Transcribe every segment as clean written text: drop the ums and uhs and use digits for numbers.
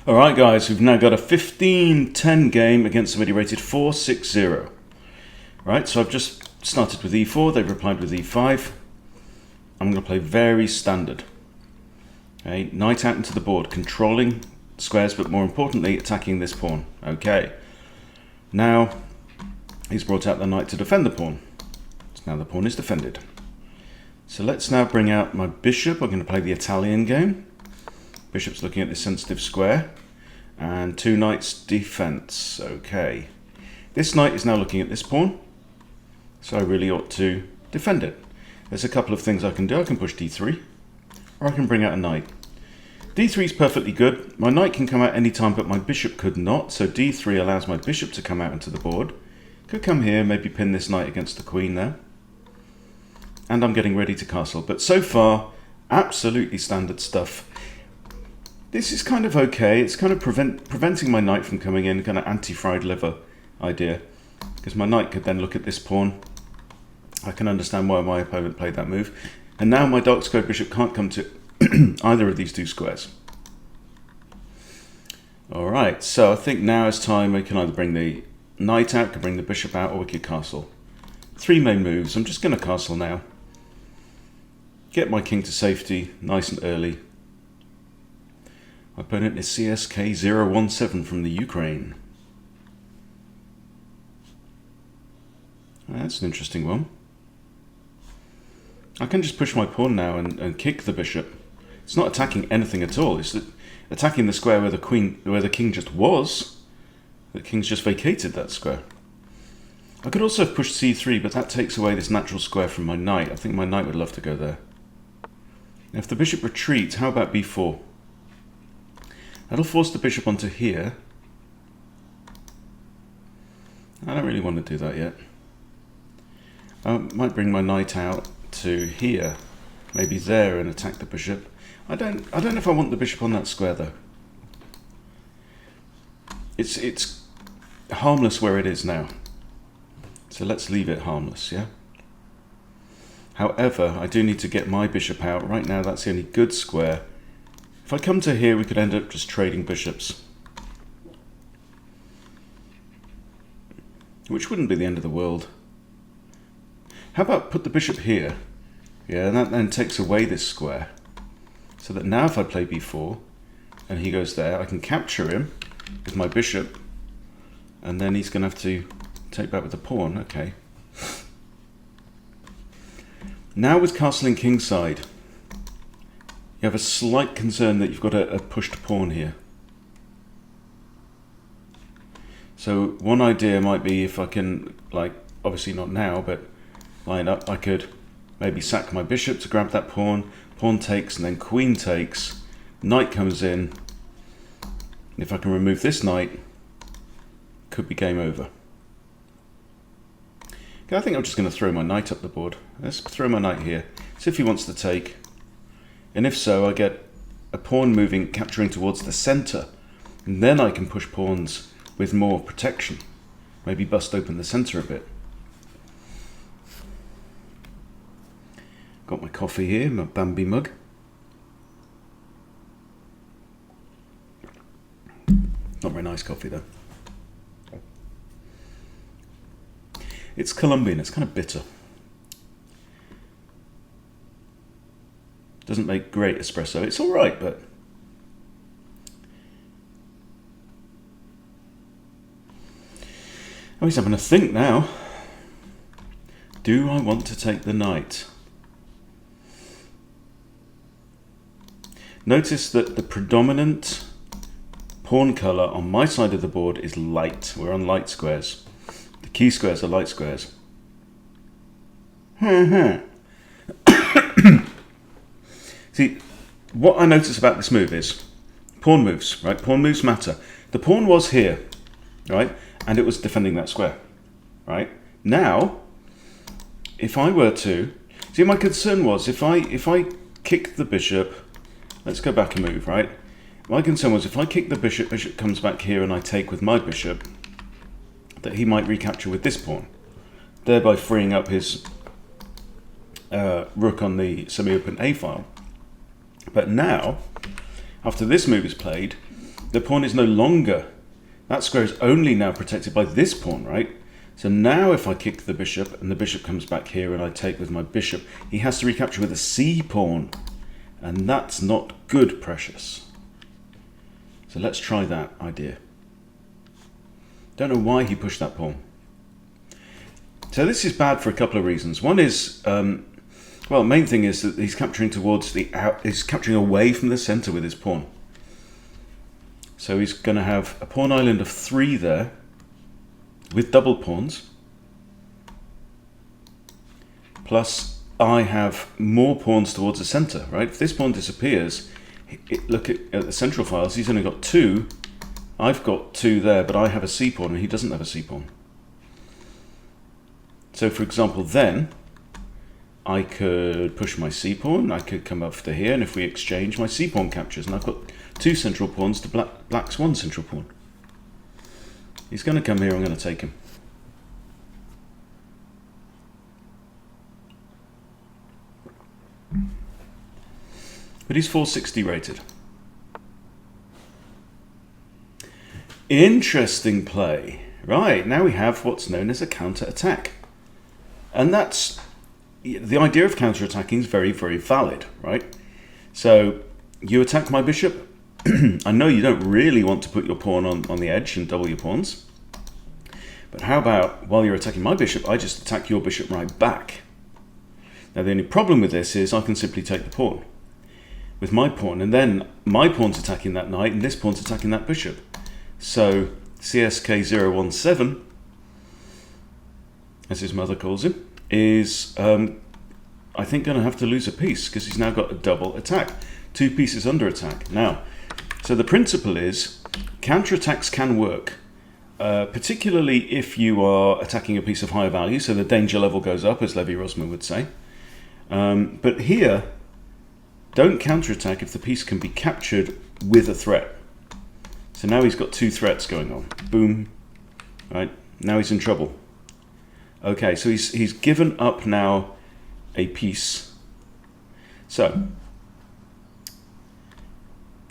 Alright guys, we've now got a 15-10 game against somebody rated 460. Right, so I've just started with e4, they've replied with e5. I'm going to play very standard. Okay, knight out into the board, controlling squares, but more importantly, attacking this pawn. Okay, now he's brought out the knight to defend the pawn. So now the pawn is defended. So let's now bring out my bishop. I'm going to play the Italian game. Bishop's looking at this sensitive square, and two knights defense. Okay, this knight is now looking at this pawn, so I really ought to defend it. There's a couple of things I can do. I can push d3, or I can bring out a knight. d3 is perfectly good. My knight can come out any time, but my bishop could not, so d3 allows my bishop to come out into the board. Could come here, maybe pin this knight against the queen there. And I'm getting ready to castle, but so far, absolutely standard stuff. This is kind of okay. It's kind of preventing my knight from coming in, kind of anti-fried liver idea. Because my knight could then look at this pawn. I can understand why my opponent played that move. And now my dark square bishop can't come to either of these two squares. Alright, so I think now is time we can either bring the knight out, can bring the bishop out, or we could castle. Three main moves. I'm just going to castle now. Get my king to safety nice and early. My opponent is CSK017 from the Ukraine. That's an interesting one. I can just push my pawn now and kick the bishop. It's not attacking anything at all. It's attacking the square where the king just was. The king's just vacated that square. I could also have pushed c3, but that takes away this natural square from my knight. I think my knight would love to go there. If the bishop retreats, how about b4? That'll force the bishop onto here. I don't really want to do that yet. I might bring my knight out to here, maybe there, and attack the bishop. I don't know if I want the bishop on that square though. It's harmless where it is now. So let's leave it harmless, yeah? However, I do need to get my bishop out. Right now, that's the only good square. If I come to here, we could end up just trading bishops. Which wouldn't be the end of the world. How about put the bishop here? Yeah, and that then takes away this square. So that now if I play b4, and he goes there, I can capture him with my bishop, and then he's going to have to take back with the pawn. Okay. Now with castling kingside, you have a slight concern that you've got a pushed pawn here. So one idea might be if I can, like, obviously not now, but line up, I could maybe sack my bishop to grab that pawn, pawn takes, and then queen takes, knight comes in. And if I can remove this knight, could be game over. Okay, I think I'm just going to throw my knight up the board. Let's throw my knight here. See if he wants to take. And if so, I get a pawn moving, capturing towards the center. And then I can push pawns with more protection. Maybe bust open the center a bit. Got my coffee here, my Bambi mug. Not very nice coffee though. It's Colombian, it's kind of bitter. Doesn't make great espresso. It's all right, but oh, he's having a think now. Do I want to take the knight? Notice that the predominant pawn color on my side of the board is light. We're on light squares. The key squares are light squares. See, what I notice about this move is pawn moves, right? Pawn moves matter. The pawn was here, right? And it was defending that square, right? Now, if I were to, see, my concern was if I kick the bishop, let's go back a move, right? My concern was if I kick the bishop, bishop comes back here and I take with my bishop, that he might recapture with this pawn, thereby freeing up his rook on the semi-open A file. But now, after this move is played, the pawn is no longer, that square is only now protected by this pawn, right? So now if I kick the bishop and the bishop comes back here and I take with my bishop, he has to recapture with a c pawn. And that's not good, Precious. So let's try that idea. Don't know why he pushed that pawn. So this is bad for a couple of reasons. One is, well, main thing is that he's capturing towards the he's capturing away from the center with his pawn. So he's going to have a pawn island of 3 there with double pawns. Plus I have more pawns towards the center, right? If this pawn disappears, look at the central files, he's only got 2. I've got 2 there, but I have a c pawn and he doesn't have a c pawn. So for example, then I could push my c pawn, I could come up to here, and if we exchange, my c pawn captures, and I've got 2 central pawns to black's 1 central pawn. He's going to come here, I'm going to take him. But he's 460 rated. Interesting play. Right, now we have what's known as a counter-attack. And that's, the idea of counter-attacking is very, very valid, right? So, you attack my bishop. I know you don't really want to put your pawn on the edge and double your pawns. But how about, while you're attacking my bishop, I just attack your bishop right back. Now the only problem with this is I can simply take the pawn with my pawn, and then my pawn's attacking that knight and this pawn's attacking that bishop. So CSK017, as his mother calls him, is I think going to have to lose a piece because he's now got a double attack. 2 pieces under attack. Now, so the principle is counterattacks can work, particularly if you are attacking a piece of higher value, so the danger level goes up, as Levy-Rosman would say. But here, don't counterattack if the piece can be captured with a threat. So now he's got 2 threats going on. Boom. Right, now he's in trouble. Okay, so he's given up now a piece. So,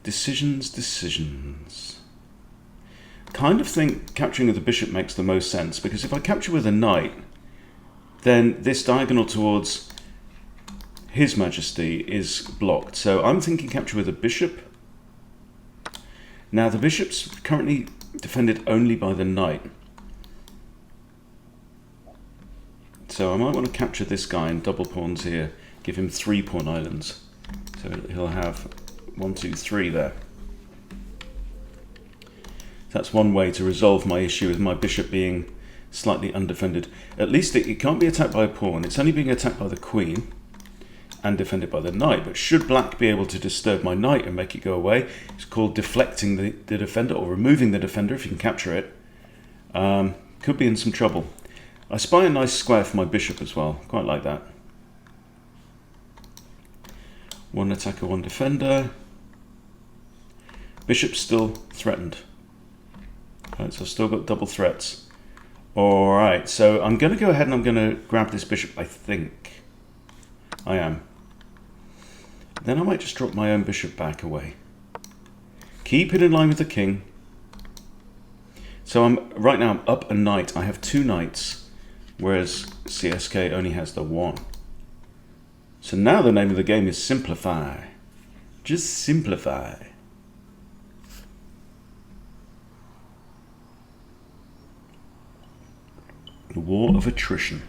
decisions. Kind of think capturing with the bishop makes the most sense, because if I capture with a knight, then this diagonal towards His Majesty is blocked. So I'm thinking capture with a bishop. Now the bishop's currently defended only by the knight. So I might want to capture this guy and double pawns here, give him 3 pawn islands. So he'll have 1, 2, 3 there. That's one way to resolve my issue with my bishop being slightly undefended. At least it can't be attacked by a pawn. It's only being attacked by the queen and defended by the knight. But should black be able to disturb my knight and make it go away, it's called deflecting the defender, or removing the defender if you can capture it. Could be in some trouble. I spy a nice square for my bishop as well. Quite like that. 1 attacker, 1 defender. Bishop's still threatened. Right, so I've still got double threats. Alright, so I'm going to go ahead and I'm going to grab this bishop, I think. I am. Then I might just drop my own bishop back away. Keep it in line with the king. So right now I'm up a knight. I have 2 knights, whereas CSK only has the 1. So now the name of the game is simplify. Just simplify. The war of attrition.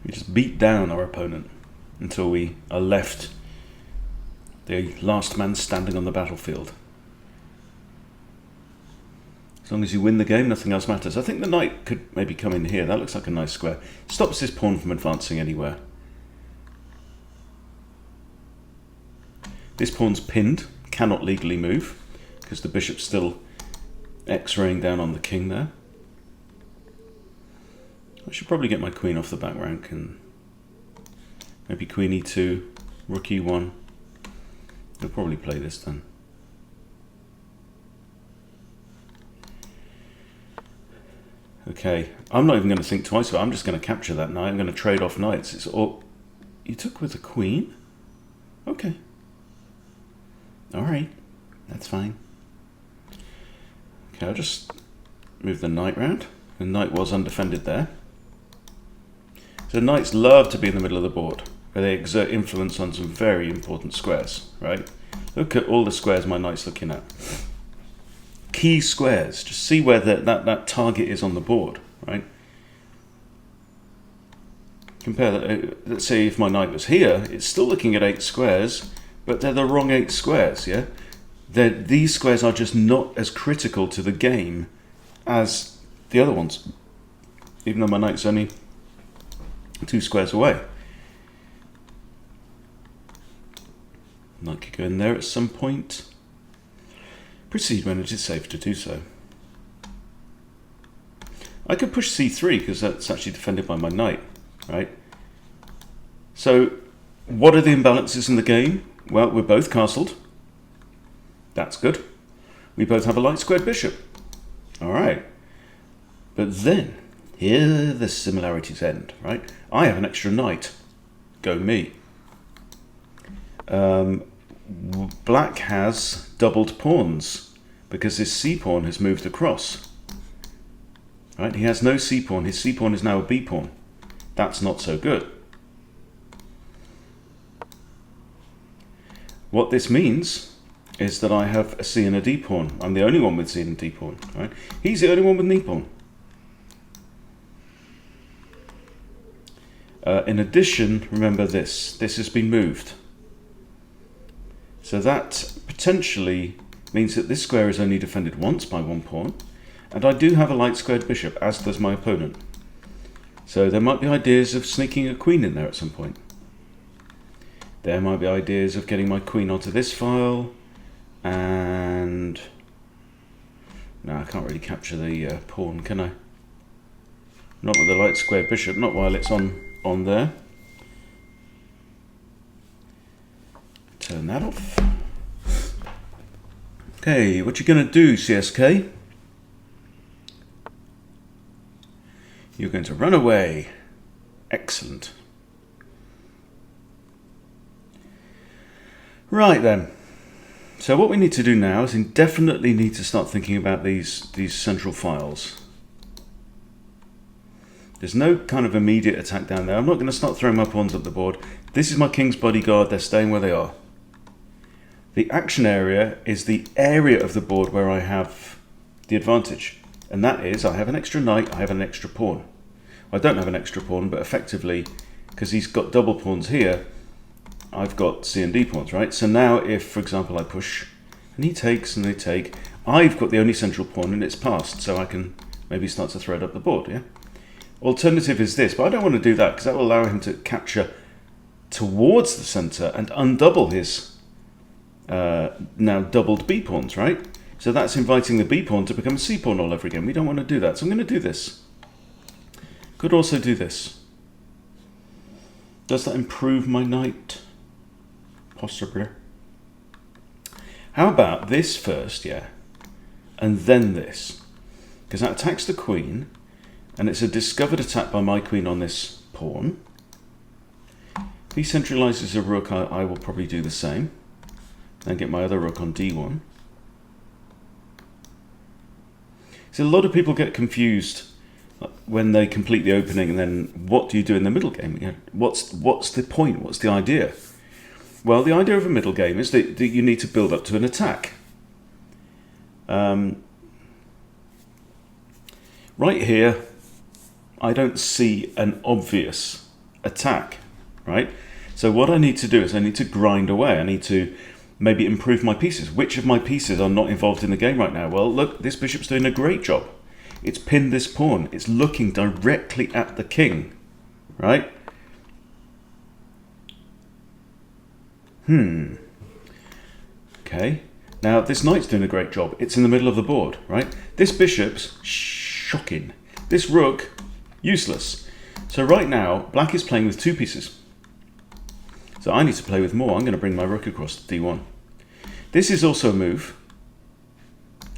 We just beat down our opponent until we are left the last man standing on the battlefield. As long as you win the game, nothing else matters. I think the knight could maybe come in here. That looks like a nice square. Stops this pawn from advancing anywhere. This pawn's pinned, cannot legally move, because the bishop's still X-raying down on the king there. I should probably get my queen off the back rank and maybe queen e2, rook e1. I'll probably play this then. Okay, I'm not even going to think twice about it. I'm just going to capture that knight. I'm going to trade off knights. It's all... You took with the queen? Okay. Alright, that's fine. Okay, I'll just move the knight round. The knight was undefended there. So knights love to be in the middle of the board, where they exert influence on some very important squares, right? Look at all the squares my knight's looking at. Key squares, just see where that target is on the board, right? Compare that, let's say if my knight was here, it's still looking at 8 squares, but they're the wrong 8 squares, yeah? These squares are just not as critical to the game as the other ones, even though my knight's only 2 squares away. Knight could go in there at some point. Proceed when it is safe to do so. I could push c3 because that's actually defended by my knight, right? So, what are the imbalances in the game? Well, we're both castled. That's good. We both have a light squared bishop. Alright. But then, here the similarities end, right? I have an extra knight. Go me. Black has doubled pawns because his c-pawn has moved across. Right? He has no c-pawn. His c-pawn is now a b-pawn. That's not so good. What this means is that I have a c and a d pawn. I'm the only one with c and d pawn. Right? He's the only one with an e pawn. In addition, remember this has been moved. So that potentially means that this square is only defended once by 1 pawn, and I do have a light squared bishop, as does my opponent. So there might be ideas of sneaking a queen in there at some point. There might be ideas of getting my queen onto this file, and no, I can't really capture the pawn, can I? Not with the light squared bishop, not while it's on there. Turn that off. Okay, what you gonna do, CSK? You're going to run away. Excellent. Right then. So what we need to do now is definitely need to start thinking about these central files. There's no kind of immediate attack down there. I'm not going to start throwing my pawns up the board. This is my king's bodyguard. They're staying where they are. The action area is the area of the board where I have the advantage. And that is, I have an extra knight, I have an extra pawn. I don't have an extra pawn, but effectively, because he's got double pawns here, I've got C and D pawns, right? So now if, for example, I push, and he takes and they take, I've got the only central pawn and it's passed, so I can maybe start to thread up the board, yeah? Alternative is this, but I don't want to do that, because that will allow him to capture towards the center and undouble his now doubled B pawns, right? So that's inviting the B pawn to become a C pawn all over again. We don't want to do that, so I'm going to do this. Could also do this. Does that improve my knight? Possibly. How about this first, yeah? And then this. Because that attacks the queen, and it's a discovered attack by my queen on this pawn. If he centralizes a rook, I will probably do the same. And get my other rook on d1. So a lot of people get confused when they complete the opening, and then what do you do in the middle game? You know, what's the point? What's the idea? Well, the idea of a middle game is that you need to build up to an attack. Right here, I don't see an obvious attack, right? So what I need to do is I need to grind away. I need to maybe improve my pieces. Which of my pieces are not involved in the game right now? Well, look, this bishop's doing a great job. It's pinned this pawn. It's looking directly at the king, right? Okay. Now, this knight's doing a great job. It's in the middle of the board, right? This bishop's shocking. This rook, useless. So right now, black is playing with 2 pieces. So I need to play with more. I'm going to bring my rook across to d1. This is also a move,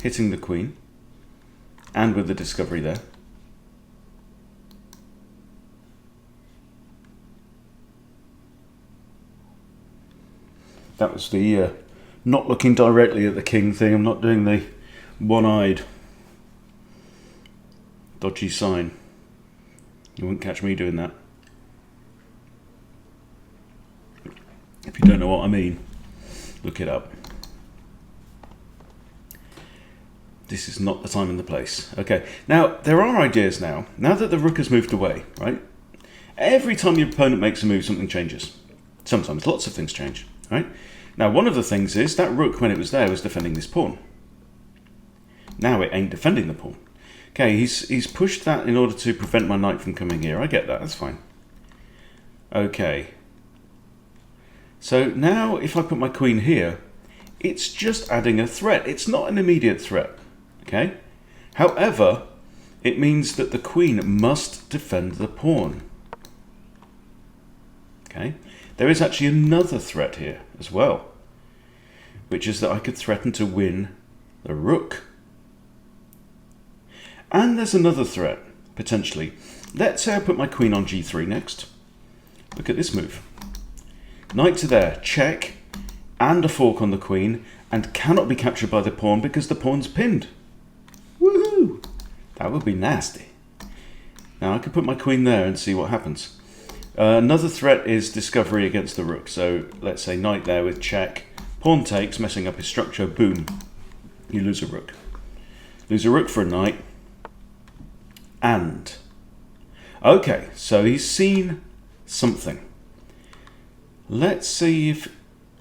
hitting the queen, and with the discovery there. That was the not looking directly at the king thing. I'm not doing the one-eyed. Dodgy sign. You wouldn't catch me doing that. If you don't know what I mean, look it up. This is not the time and the place. Okay, now there are ideas now. Now that the rook has moved away, right? Every time your opponent makes a move, something changes. Sometimes lots of things change, right? Now, one of the things is that rook, when it was there, was defending this pawn. Now it ain't defending the pawn. Okay, he's pushed that in order to prevent my knight from coming here. I get that, that's fine. Okay. So now if I put my queen here, it's just adding a threat. It's not an immediate threat, okay? However, it means that the queen must defend the pawn. Okay? There is actually another threat here as well, which is that I could threaten to win the rook. And there's another threat, potentially. Let's say I put my queen on g3 next. Look at this move. Knight to there, check, and a fork on the queen, and cannot be captured by the pawn because the pawn's pinned. Woohoo! That would be nasty. Now I could put my queen there and see what happens. Another threat is discovery against the rook. So let's say knight there with check. Pawn takes, messing up his structure. Boom. You lose a rook. Lose a rook for a knight. And. Okay, so he's seen something. Let's see if...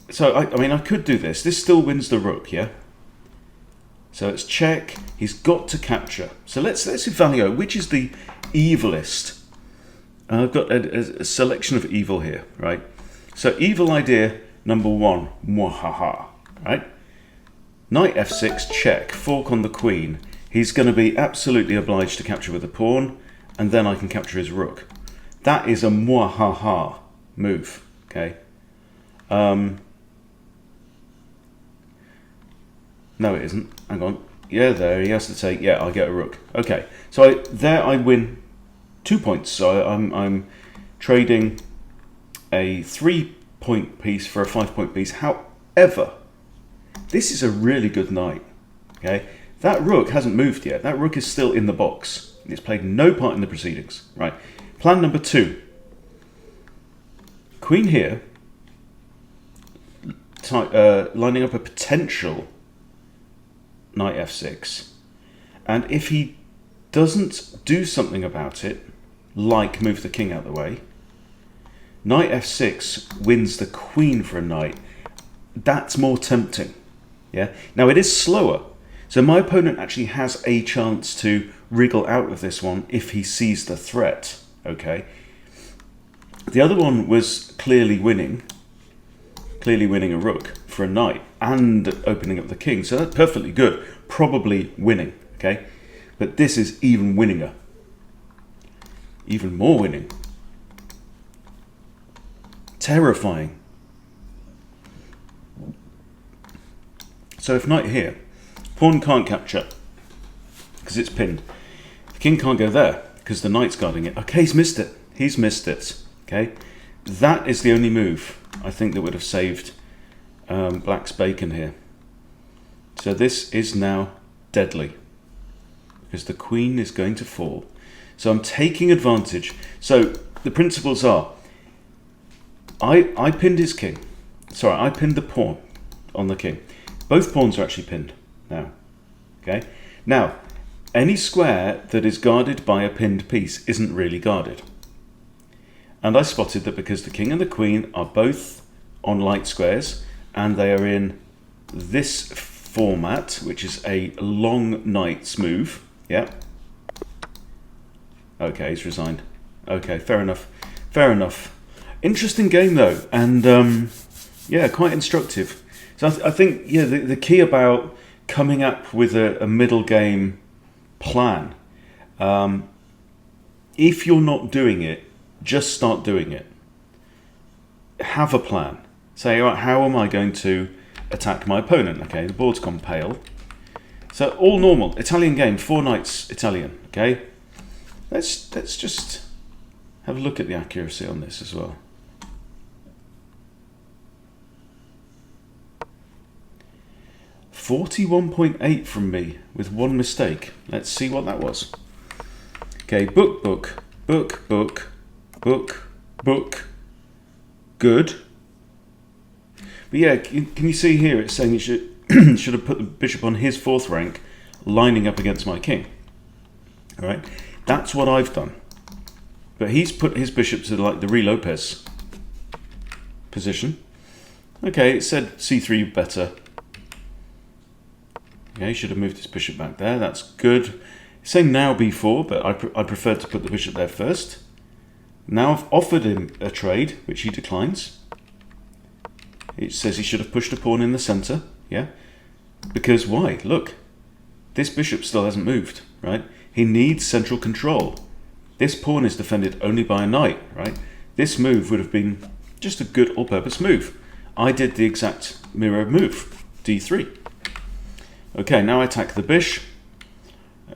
So, I mean, I could do this. This still wins the rook, yeah? So it's check. He's got to capture. So let's evaluate which is the evilest. I've got a selection of evil here, right? So evil idea number one, mwahaha, right? Knight f6, check, fork on the queen. He's going to be absolutely obliged to capture with the pawn, and then I can capture his rook. That is a mwahaha move, okay? No, it isn't. Hang on. Yeah, there, he has to take, yeah, I get a rook. Okay, so there I win 2 points. So I'm trading a 3-point piece for a 5-point piece. However, this is a really good knight. Okay, that rook hasn't moved yet. That rook is still in the box. It's played no part in the proceedings. Right. Plan number 2. Queen here, lining up a potential knight f6, and if he doesn't do something about it, like move the king out of the way, knight f6 wins the queen for a knight. That's more tempting. Yeah. Now it is slower, so my opponent actually has a chance to wriggle out of this one if he sees the threat. Okay. The other one was clearly winning a rook for a knight and opening up the king. So that's perfectly good. Probably winning. Okay. But this is even winninger. Even more winning. Terrifying. So if knight here, pawn can't capture because it's pinned. The king can't go there because the knight's guarding it. Okay, he's missed it. He's missed it. Okay, that is the only move I think that would have saved Black's bacon here. So this is now deadly because the queen is going to fall. So I'm taking advantage. So the principles are, I pinned his king. Sorry, I pinned the pawn on the king. Both pawns are actually pinned now. Okay. Now, any square that is guarded by a pinned piece isn't really guarded. And I spotted that because the king and the queen are both on light squares and they are in this format, which is a long knight's move. Yeah. Okay, he's resigned. Okay, fair enough. Fair enough. Interesting game though, and yeah, quite instructive. So I think, yeah, the key about coming up with a middle game plan, if you're not doing it, just start doing it. Have a plan. Say, all right, how am I going to attack my opponent? Okay, the board's gone pale. So all normal, Italian game, 4 knights Italian, okay? Let's just have a look at the accuracy on this as well. .41.8 from me with 1 mistake. Let's see what that was. Okay, book, book, book, book, book, book. Good. But yeah, can you see here it's saying you should have put the bishop on his 4th rank, lining up against my king. All right, that's what I've done. But he's put his bishop to like the Ruy Lopez position. Okay, it said c3 better. Okay, he should have moved his bishop back there. That's good. It's saying now b4, but I prefer to put the bishop there first. Now I've offered him a trade, which he declines. It says he should have pushed a pawn in the center, yeah? Because why? Look, this bishop still hasn't moved, right? He needs central control. This pawn is defended only by a knight, right? This move would have been just a good all-purpose move. I did the exact mirror move, d3. Okay, now I attack the bishop.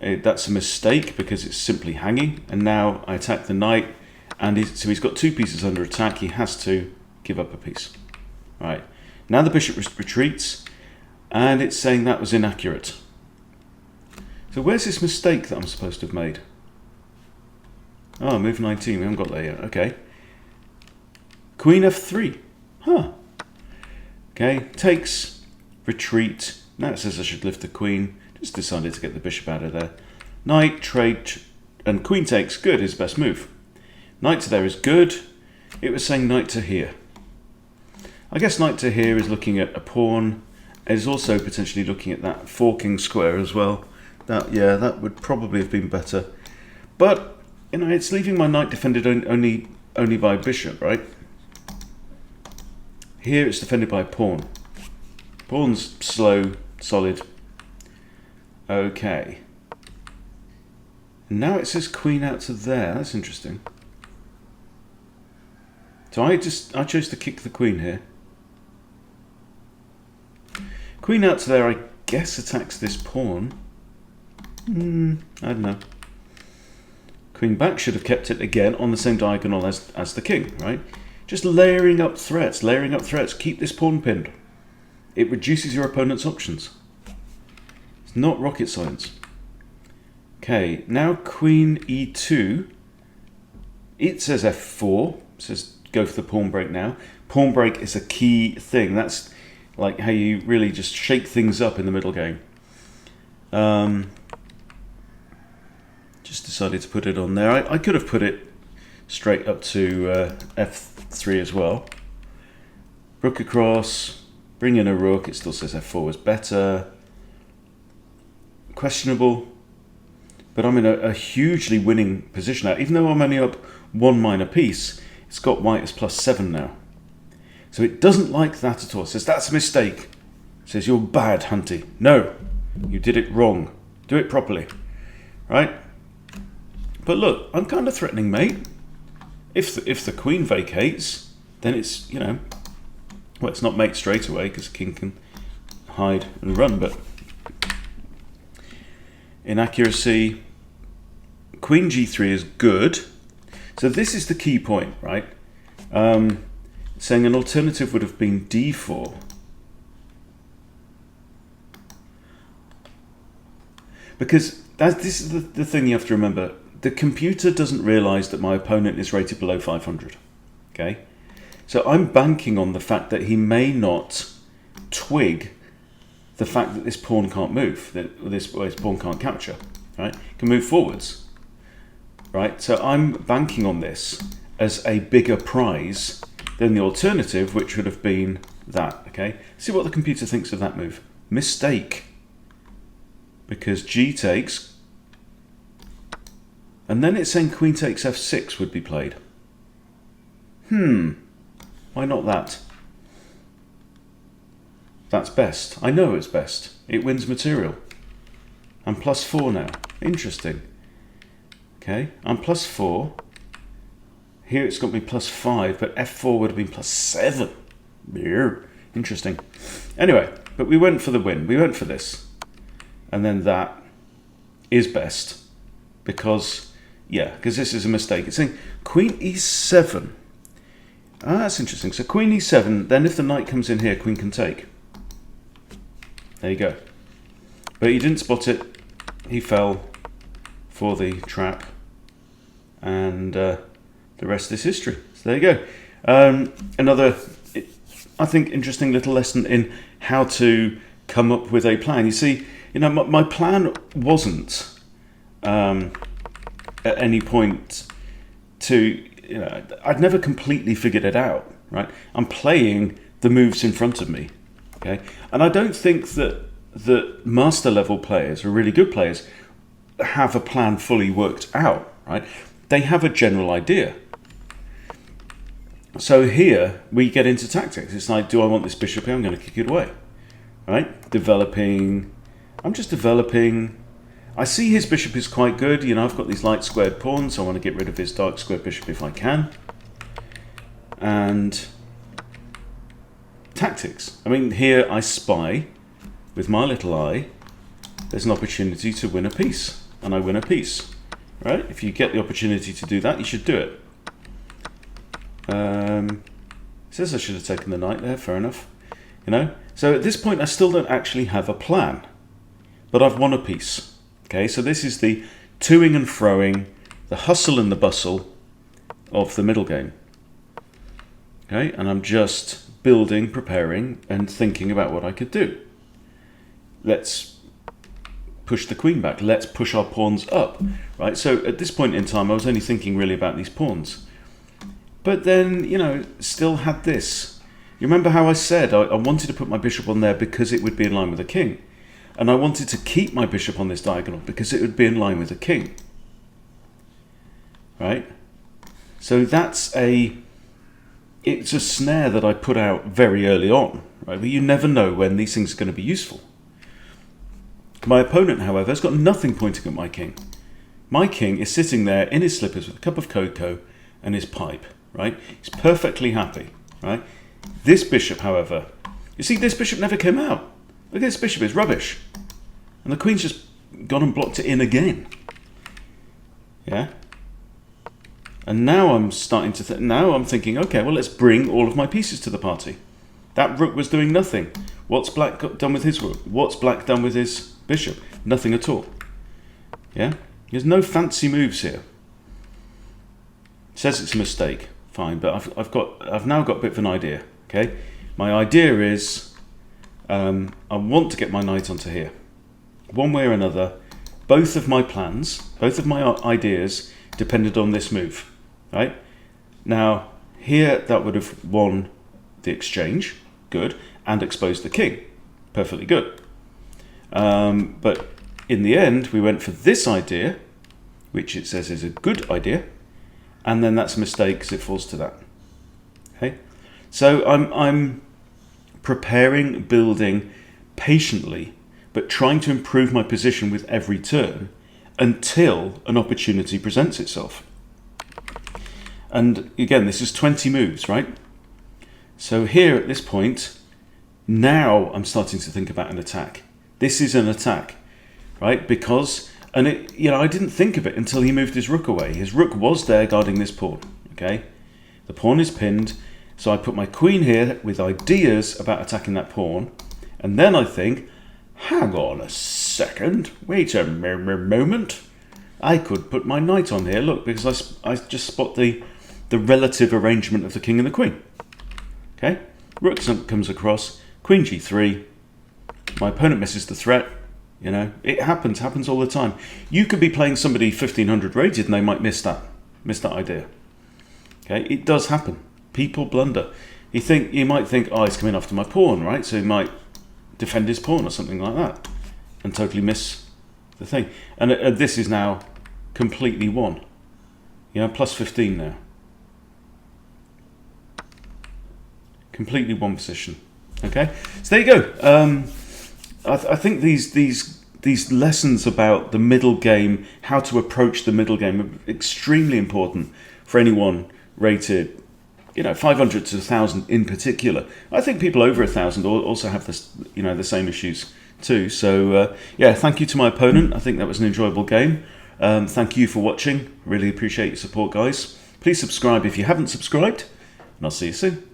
That's a mistake because it's simply hanging. And now I attack the knight, and so he's got 2 pieces under attack. He has to give up a piece. All right, now the bishop retreats, and it's saying that was inaccurate. So where's this mistake that I'm supposed to have made? Oh, move 19, we haven't got there yet. Okay. Queen f3. Huh. Okay, takes, retreat. Now it says I should lift the queen. Just decided to get the bishop out of there. Knight, trade, and queen takes. Good, his best move. Knight to there is good. It was saying knight to here. I guess knight to here is looking at a pawn. It is also potentially looking at that forking square as well. That would probably have been better. But, you know, it's leaving my knight defended only by bishop, right? Here it's defended by a pawn. Pawn's slow, solid. Okay. Now it says queen out to there. That's interesting. So I chose to kick the queen here. Queen out to there, I guess, attacks this pawn. I don't know. Queen back should have kept it again on the same diagonal as the king, right? Just layering up threats, Keep this pawn pinned. It reduces your opponent's options. It's not rocket science. Okay, now queen e2. It says f4. It says go for the pawn break now. Pawn break is a key thing. That's like how you really just shake things up in the middle game. Just decided to put it on there. I could have put it straight up to f3 as well. Rook across, bring in a rook. It still says f4 was better. Questionable, but I'm in a hugely winning position now. Even though I'm only up 1 minor piece, it's got white as +7 now. So it doesn't like that at all. It says, that's a mistake. It says, you're bad, Hunty. No, you did it wrong. Do it properly, right? But look, I'm kind of threatening, mate. If the queen vacates, then it's, you know, well, it's not mate straight away because king can hide and run, but inaccuracy. Queen g3 is good. So this is the key point, right? Saying an alternative would have been d4. Because this is the thing you have to remember. The computer doesn't realize that my opponent is rated below 500. Okay? So I'm banking on the fact that he may not twig the fact that this pawn can't move, that this pawn can't capture, right? It can move forwards, right? So I'm banking on this as a bigger prize than the alternative, which would have been that, okay? See what the computer thinks of that move. Mistake. Because g takes, and then it's saying queen takes f6 would be played. Why not that? That's best. I know it's best. It wins material. I'm +4 now. Interesting. Okay, I'm +4. Here it's got me +5, but f4 would have been +7. Interesting. Anyway, but we went for the win. We went for this. And then that is best. Because this is a mistake. It's saying queen e7. Ah, that's interesting. So queen e7, then if the knight comes in here, queen can take. There you go. But he didn't spot it. He fell for the trap. and the rest is history. So there you go. Another, I think, interesting little lesson in how to come up with a plan. You see, my plan wasn't at any point to, I'd never completely figured it out, right? I'm playing the moves in front of me, okay? And I don't think that master level players or really good players have a plan fully worked out, right? They have a general idea. So here we get into tactics. It's like, do I want this bishop here? I'm going to kick it away, right? I'm just developing. I see his bishop is quite good. I've got these light squared pawns. So I want to get rid of his dark squared bishop if I can. And tactics. I mean, here I spy with my little eye. There's an opportunity to win a piece, and I win a piece, right? If you get the opportunity to do that, you should do it. Says I should have taken the knight there, fair enough. So at this point I still don't actually have a plan, but I've won a piece. Okay, so this is the toing and froing, the hustle and the bustle of the middle game. Okay, and I'm just building, preparing, and thinking about what I could do. Let's push the queen back. Let's push our pawns up, right? So at this point in time, I was only thinking really about these pawns. But then, still had this. You remember how I said I wanted to put my bishop on there because it would be in line with the king. And I wanted to keep my bishop on this diagonal because it would be in line with the king. Right? So it's a snare that I put out very early on, right? But you never know when these things are going to be useful. My opponent, however, has got nothing pointing at my king. My king is sitting there in his slippers with a cup of cocoa and his pipe, right? He's perfectly happy, right? This bishop, however, you see, this bishop never came out. Look at this bishop, it's rubbish. And the queen's just gone and blocked it in again. Yeah? And now I'm starting to now I'm thinking, okay, well, let's bring all of my pieces to the party. That rook was doing nothing. What's black done with his rook? What's black done with his bishop? Nothing at all. Yeah? There's no fancy moves here. It says it's a mistake. Fine, but I've now got a bit of an idea. Okay? My idea is I want to get my knight onto here. One way or another, both of my plans, both of my ideas depended on this move. Right? Now, here that would have won the exchange. Good. And exposed the king. Perfectly good. But in the end, we went for this idea, which it says is a good idea, and then that's a mistake because it falls to that. Okay, so I'm preparing, building patiently, but trying to improve my position with every turn until an opportunity presents itself. And again, this is 20 moves, right? So here at this point, now I'm starting to think about an attack. This is an attack, right? Because, and it, I didn't think of it until he moved his rook away. His rook was there guarding this pawn, okay? The pawn is pinned, so I put my queen here with ideas about attacking that pawn, and then I think, hang on a second, wait a moment. I could put my knight on here, look, because I just spot the relative arrangement of the king and the queen. Okay, rook comes across, queen g3, my opponent misses the threat. It happens all the time. You could be playing somebody 1500 rated and they might miss that idea. Okay, it does happen. People blunder. You might think, oh, he's coming after my pawn, right? So he might defend his pawn or something like that and totally miss the thing. And this is now completely won. Plus 15 now. Completely one position. Okay, so there you go. I think these lessons about the middle game, how to approach the middle game, are extremely important for anyone rated, 500 to 1,000 in particular. I think people over 1,000 also have this, the same issues too. So yeah, thank you to my opponent. I think that was an enjoyable game. Thank you for watching. Really appreciate your support, guys. Please subscribe if you haven't subscribed, and I'll see you soon.